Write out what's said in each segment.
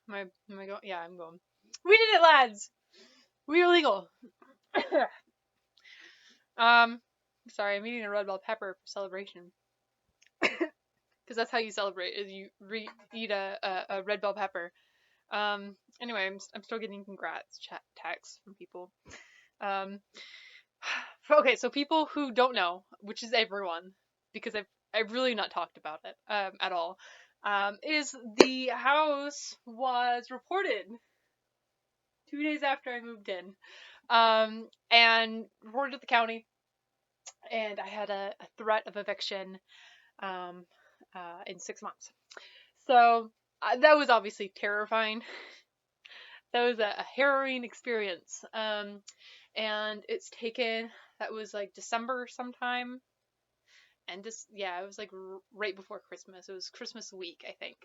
Am I going? Yeah, I'm going. We did it, lads. We are legal. Sorry, I'm eating a red bell pepper for celebration. Because that's how you celebrate, is you eat a red bell pepper. Anyway, I'm still getting congrats chat texts from people. Um, okay, so people who don't know, which is everyone, because I've really not talked about it at all, is the house was reported 2 days after I moved in, and reported to the county, and I had a threat of eviction um, in 6 months. So that was obviously terrifying. That was a harrowing experience. And it's taken, that was like December sometime. And just, yeah, it was like right before Christmas. It was Christmas week, I think.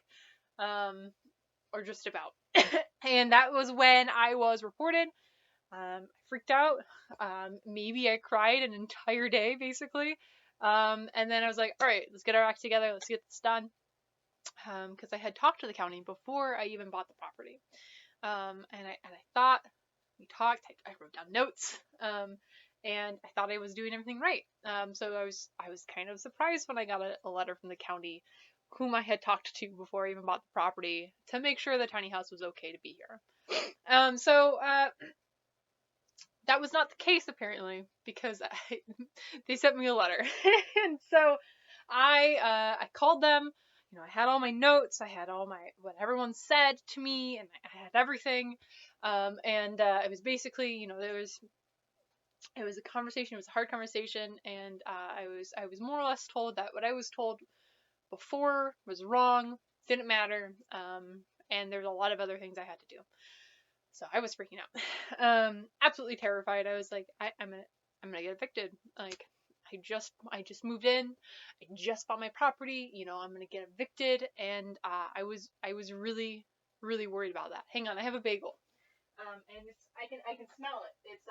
Or just about. And that was when I was reported. I freaked out. Maybe I cried an entire day, basically. And then I was like, all right, let's get our act together. Let's get this done. Because I had talked to the county before I even bought the property. And I thought, we talked, I wrote down notes, and I thought I was doing everything right. So I was kind of surprised when I got a letter from the county, whom I had talked to before I even bought the property, to make sure the tiny house was okay to be here. So that was not the case, apparently, because they sent me a letter. And so I called them. You know, I had all my notes, I had all what everyone said to me, and I had everything. And it was basically, you know, it was a conversation, it was a hard conversation, and I was more or less told that what I was told before was wrong, didn't matter, and there's a lot of other things I had to do. So I was freaking out, absolutely terrified. I was like, I'm gonna get evicted. Like, I just moved in. I just bought my property. You know, I'm gonna get evicted, and I was really worried about that. Hang on, I have a bagel. And I can smell it. It's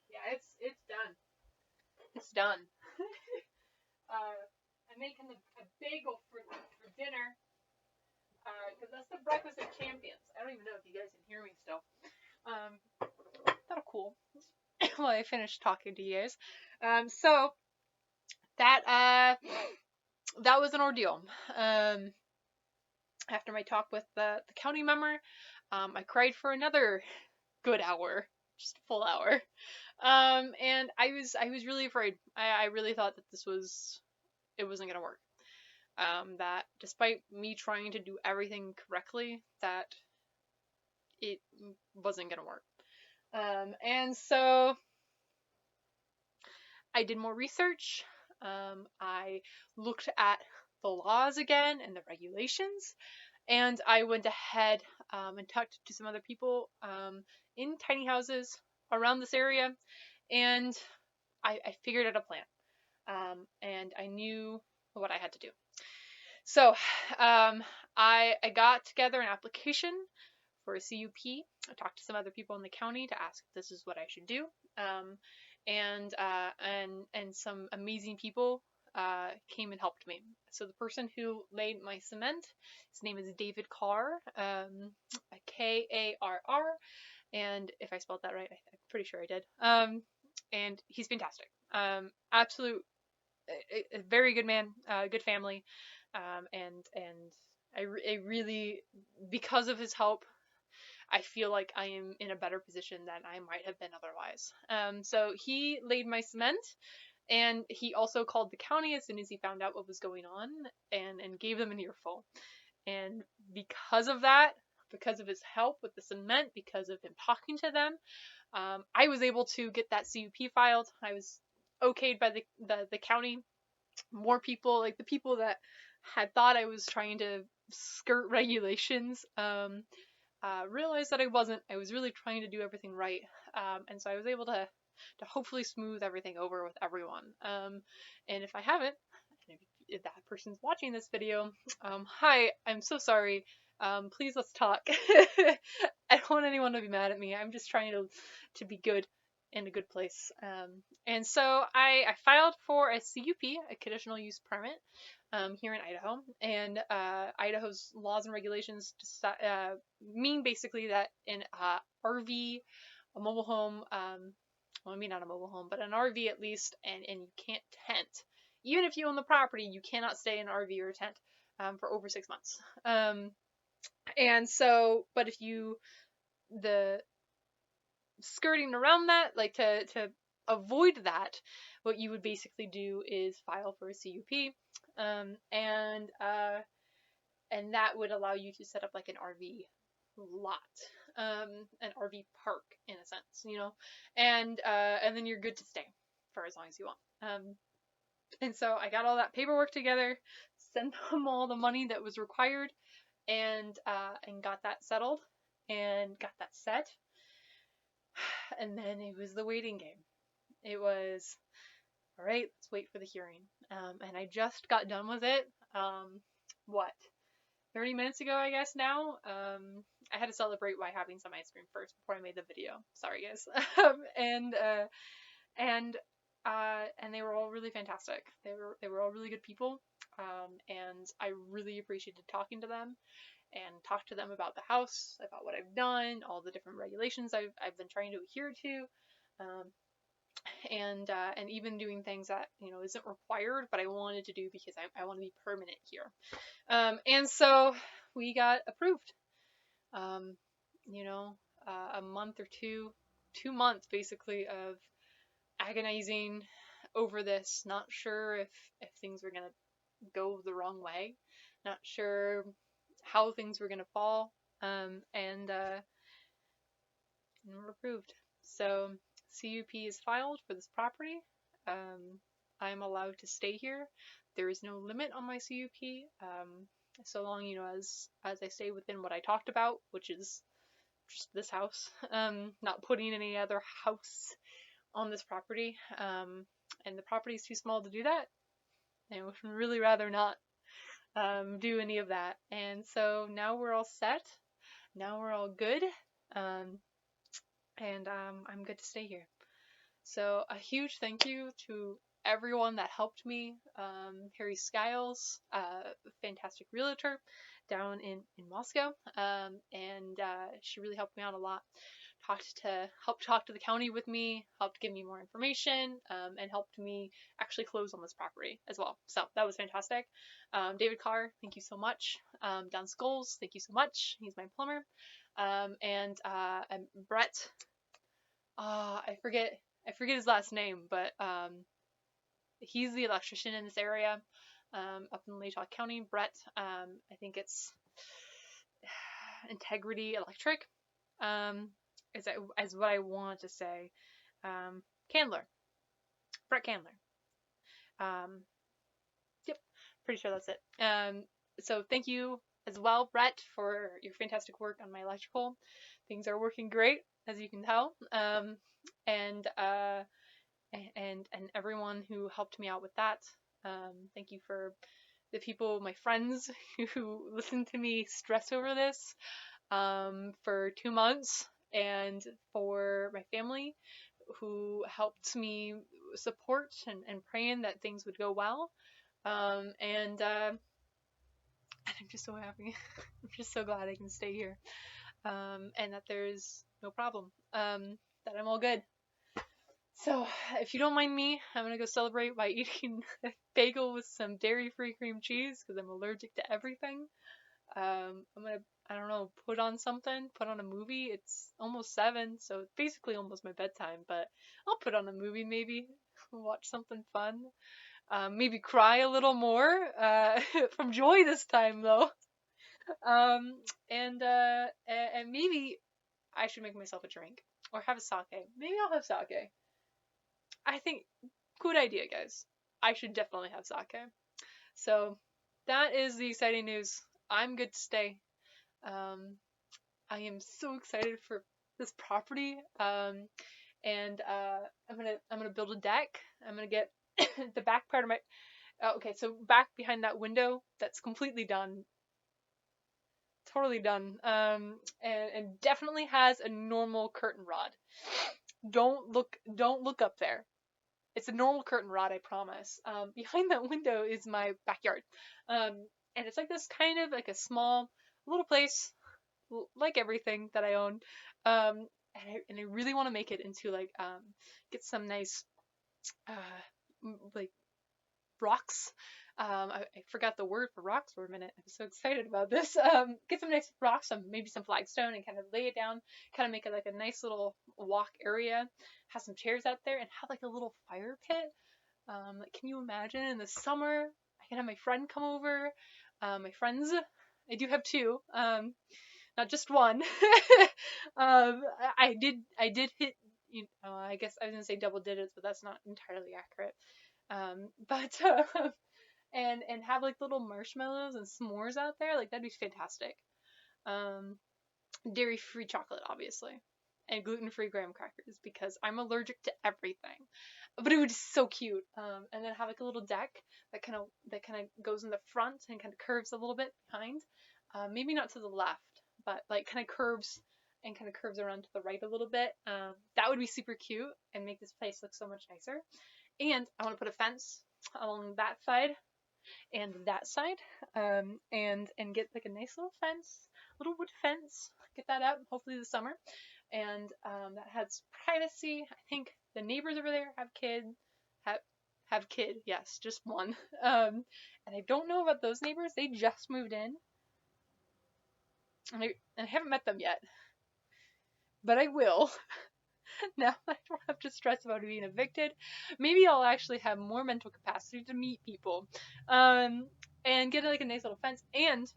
yeah, it's done. It's done. I'm making a bagel for dinner. Because that's the breakfast of champions. I don't even know if you guys can hear me still. That'll cool. Well, I finished talking to you guys. So that was an ordeal. After my talk with the county member, I cried for another good hour, just a full hour. And I was really afraid. I really thought that it wasn't gonna work. That despite me trying to do everything correctly, that it wasn't gonna work. And so I did more research. I looked at the laws again and the regulations, and I went ahead and talked to some other people in tiny houses around this area, and I figured out a plan, and I knew what I had to do. So I got together an application for a CUP. I talked to some other people in the county to ask if this is what I should do. And some amazing people came and helped me. So the person who laid my cement, his name is David Carr, Karr, and if I spelled that right, I'm pretty sure I did. And he's fantastic. Absolute, a very good man, good family, and I really, because of his help, I feel like I am in a better position than I might have been otherwise. So he laid my cement, and he also called the county as soon as he found out what was going on, and gave them an earful. And because of that, because of his help with the cement, because of him talking to them, I was able to get that CUP filed. I was okayed by the county. More people, like the people that had thought I was trying to skirt regulations, realized that I wasn't. I was really trying to do everything right, and so I was able to hopefully smooth everything over with everyone. And if I haven't, if that person's watching this video, hi, I'm so sorry. Please let's talk. I don't want anyone to be mad at me. I'm just trying to be good in a good place. And so I filed for a CUP, a conditional use permit, here in Idaho, and Idaho's laws and regulations mean basically that an RV, a mobile home, well, maybe not a mobile home, but an RV at least, and you can't tent. Even if you own the property, you cannot stay in an RV or a tent for over 6 months. And so, but if you, the skirting around that, like to avoid that, what you would basically do is file for a CUP, and that would allow you to set up like an RV lot, an RV park in a sense, and then you're good to stay for as long as you want. And so I got all that paperwork together, sent them all the money that was required, and got that settled and got that set. And then it was the waiting game. It was, all right, let's wait for the hearing. And I just got done with it. What, 30 minutes ago, I guess now. I had to celebrate by having some ice cream first before I made the video. Sorry, guys. And they were all really fantastic. They were all really good people. And I really appreciated talking to them and talk to them about the house, about what I've done, all the different regulations I've been trying to adhere to, and even doing things that isn't required, but I wanted to do because I want to be permanent here. And so we got approved. A month or 2 months basically of agonizing over this, not sure if things were gonna go the wrong way, not sure how things were gonna fall, and we're approved. So CUP is filed for this property. I'm allowed to stay here. There is no limit on my CUP, so long as I stay within what I talked about, which is just this house, not putting any other house on this property, and the property is too small to do that. I would really rather not do any of that. And so now we're all set. Now we're all good, and I'm good to stay here. So a huge thank you to everyone that helped me. Harry Skiles, a fantastic realtor down in Moscow, and she really helped me out a lot. Helped talk to the county with me, helped give me more information, and helped me actually close on this property as well. So that was fantastic. David Carr, thank you so much. Don Scholes, thank you so much. He's my plumber. And Brett, I forget his last name, but he's the electrician in this area, up in Latah County. Brett, I think it's Integrity Electric, is what I want to say. Candler, Brett Candler. Yep, pretty sure that's it. So thank you as well, Brett, for your fantastic work on my electrical. Things are working great, as you can tell. And everyone who helped me out with that. Thank you for the people, my friends, who listened to me stress over this for 2 months, and for my family who helped me support and praying that things would go well. And I'm just so happy. I'm just so glad I can stay here, and that there's no problem, that I'm all good. So, if you don't mind me, I'm gonna go celebrate by eating a bagel with some dairy-free cream cheese because I'm allergic to everything. I'm gonna, I don't know, put on a movie. It's almost 7, so it's basically almost my bedtime, but I'll put on a movie maybe, watch something fun. Maybe cry a little more, from joy this time though. And maybe I should make myself a drink, or have a sake. Maybe I'll have sake. I think, good idea, guys. I should definitely have sake. So, that is the exciting news. I'm good to stay. I am so excited for this property. And I'm gonna build a deck. I'm gonna get the back part of my. Okay, so back behind that window, that's completely done. Totally done. And definitely has a normal curtain rod. Don't look up there. It's a normal curtain rod, I promise. Behind that window is my backyard. And it's like this kind of like a small little place, like everything that I own. And I really want to make it into like get some nice like rocks. I forgot the word for rocks for a minute. I'm so excited about this. Get some nice rocks, maybe some flagstone, and kind of lay it down. Kind of make it like a nice little walk area. Have some chairs out there, and have like a little fire pit. Like, can you imagine in the summer? I can have my friend come over. My friends, I do have two. Not just one. I did hit. I guess I was gonna say double digits, but that's not entirely accurate. But and have like little marshmallows and s'mores out there, like that'd be fantastic. Um, Dairy-free chocolate, obviously, and gluten-free graham crackers because I'm allergic to everything. But it would be so cute. And then have like a little deck that kind of goes in the front and kind of curves a little bit behind. Maybe not to the left, but like kind of curves and kind of curves around to the right a little bit. That would be super cute and make this place look so much nicer. And I want to put a fence along that side and that side, and get like a nice little fence, little wood fence. Get that up hopefully this summer, and that has privacy. I think the neighbors over there have kids. Have kid, yes, just one. And I don't know about those neighbors. They just moved in, and I haven't met them yet, but I will. Now I don't have to stress about being evicted. Maybe I'll actually have more mental capacity to meet people, and get like a nice little fence. And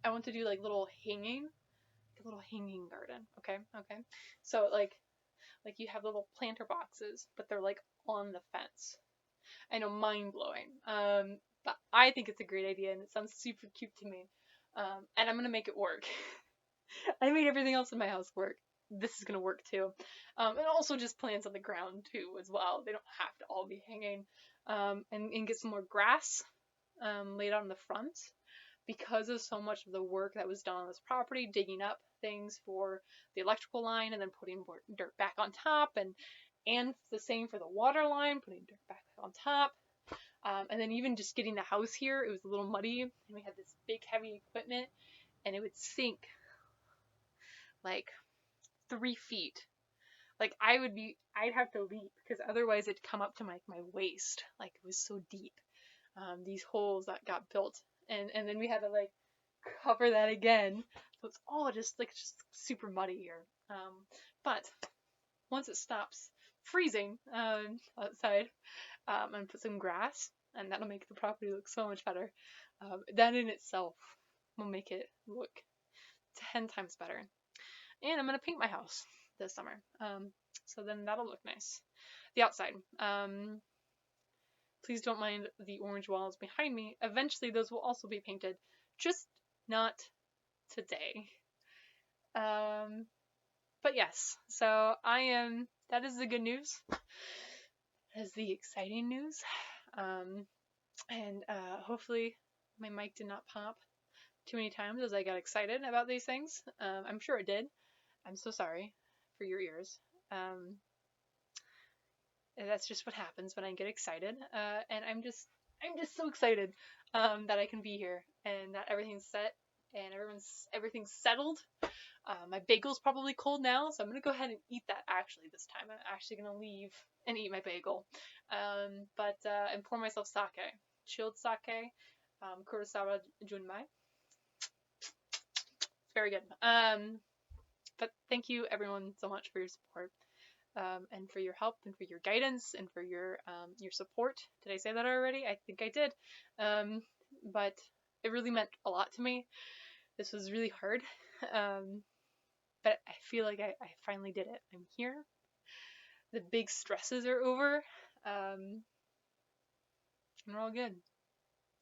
I want to do like a little hanging garden. Okay, okay. So like you have little planter boxes, but they're like on the fence. I know, mind blowing. But I think it's a great idea, and it sounds super cute to me. And I'm gonna make it work. I made everything else in my house work. This is gonna work too. And also just plants on the ground too as well. They don't have to all be hanging. And get some more grass laid out in the front because of so much of the work that was done on this property, digging up things for the electrical line and then putting more dirt back on top, and the same for the water line, putting dirt back on top. And then even just getting the house here, it was a little muddy, and we had this big heavy equipment, and it would sink like 3 feet. Like I'd have to leap because otherwise it'd come up to my waist. Like it was so deep. These holes that got built, and then we had to like cover that again. So it's all just super muddy here. But once it stops freezing outside, and put some grass, and that'll make the property look so much better. That in itself will make it look 10 times better. And I'm gonna paint my house this summer. So then that'll look nice. The outside. Please don't mind the orange walls behind me. Eventually those will also be painted, just not today. But yes, so that is the good news. That is the exciting news. And hopefully my mic did not pop too many times as I got excited about these things. I'm sure it did. I'm so sorry for your ears. That's just what happens when I get excited. And I'm just so excited that I can be here and that everything's set and everything's settled. My bagel's probably cold now, so I'm gonna go ahead and eat that actually this time. I'm actually gonna leave and eat my bagel. And pour myself sake. Chilled sake. Kurosawa Junmai. It's very good. But thank you everyone so much for your support. And for your help and for your guidance and for your support. Did I say that already? I think I did. But it really meant a lot to me. This was really hard. But I feel like I finally did it. I'm here. The big stresses are over. And we're all good.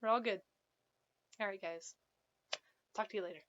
We're all good. Alright guys. Talk to you later.